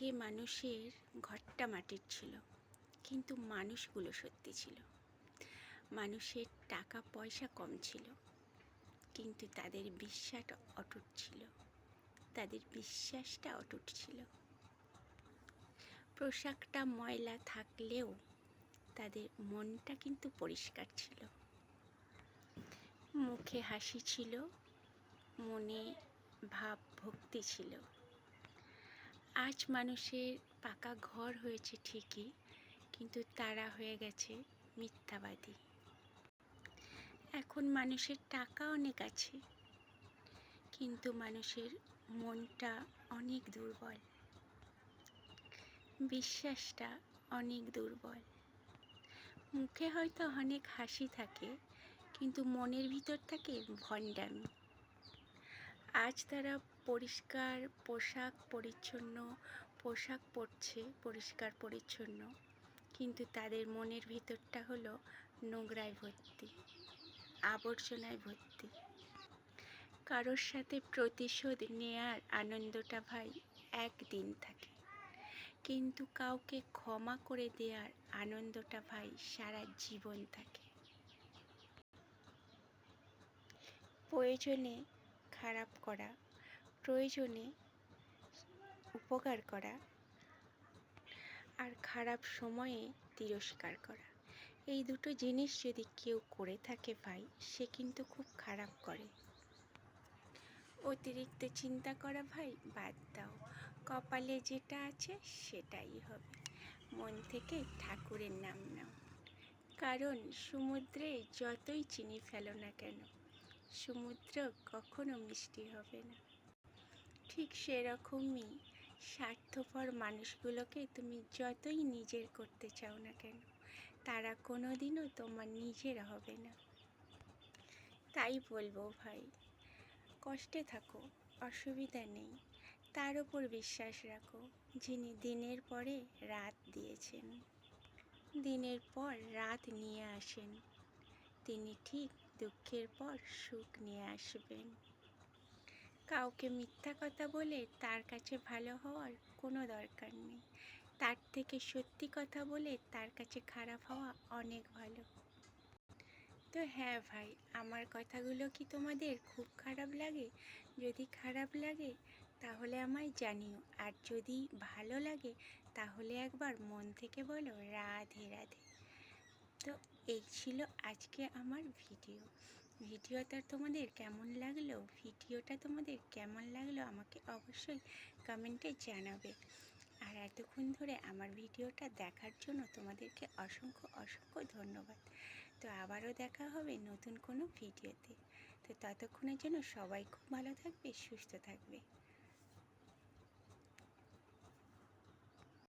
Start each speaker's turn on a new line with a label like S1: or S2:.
S1: আগে মানুষের ঘরটা মাটির ছিল, কিন্তু মানুষগুলো সত্যি ছিল। মানুষের টাকা পয়সা কম ছিল, কিন্তু তাদের বিশ্বাসটা অটুট ছিল। পোশাকটা ময়লা থাকলেও তাদের মনটা কিন্তু পরিষ্কার ছিল। মুখে হাসি ছিল, মনে ভাব ভক্তি ছিল। আজ মানুষের পাকা ঘর হয়েছে ঠিকই, কিন্তু তারা হয়ে গেছে মিথ্যাবাদী। এখন মানুষের টাকা অনেক আছে, কিন্তু মানুষের মনটা অনেক দুর্বল, বিশ্বাসটা অনেক দুর্বল। মুখে হয়তো অনেক হাসি থাকে, কিন্তু মনের ভিতর থাকে ভণ্ডামি। আজ তারা পরিষ্কার পোশাক পরছে, পরিষ্কার পরিচ্ছন্ন, কিন্তু তাদের মনের ভিতরটা হলো নোংরায় ভর্তি, আবর্জনায় ভর্তি। কারোর সাথে প্রতিশোধ নেয়ার আনন্দটা ভাই একদিন থাকে, কিন্তু কাউকে ক্ষমা করে দেওয়ার আনন্দটা ভাই সারা জীবন থাকে। প্রয়োজনে খারাপ করা, প্রয়োজনে উপকার করা, আর খারাপ সময়ে তিরস্কার করা, এই দুটো জিনিস যদি কেউ করে থাকে ভাই, সে কিন্তু খুব খারাপ করে। অতিরিক্ত চিন্তা করা ভাই বাদ দাও, কপালে যেটা আছে সেটাই হবে। মন থেকে ঠাকুরের নাম নাও, কারণ সমুদ্রে যতই চিনি ফেলো না কেন, সমুদ্র কখনো মিষ্টি হবে না। ঠিক সেরকমই স্বার্থপর মানুষগুলোকে তুমি যতই নিজের করতে চাও না কেন, তারা কোনোদিনও তোমার নিজের হবে না। তাই বলবো ভাই, কষ্টে থাকো, অসুবিধা নেই, তার উপর বিশ্বাস রাখো যিনি দিনের পরে রাত দিয়েছেন, দিনের পর রাত নিয়ে আসেন। তিনি ঠিক দুঃখের পর সুখ নিয়ে আসবেন। কাউকে মিথ্যা কথা বলে তার কাছে ভালো হওয়ার কোনো দরকার নেই, তার থেকে সত্যি কথা বলে তার কাছে খারাপ হওয়া অনেক ভালো। তো হ্যাঁ ভাই, আমার কথাগুলো কি তোমাদের খুব খারাপ লাগে? যদি খারাপ লাগে তাহলে আমায় জানিও, আর যদি ভালো লাগে তাহলে একবার মন থেকে বলো রাধে রাধে। তো এই ছিল আজকে আমার ভিডিওটা তোমাদের কেমন লাগলো? ভিডিওটা তোমাদের কেমন লাগলো আমাকে অবশ্যই কমেন্টে জানাবে। আর এতক্ষণ ধরে আমার ভিডিওটা দেখার জন্য তোমাদেরকে অসংখ্য অসংখ্য ধন্যবাদ। তো আবারও দেখা হবে নতুন কোনো ভিডিওতে। তো ততক্ষণের জন্য সবাই খুব ভালো থাকবে, সুস্থ থাকবে।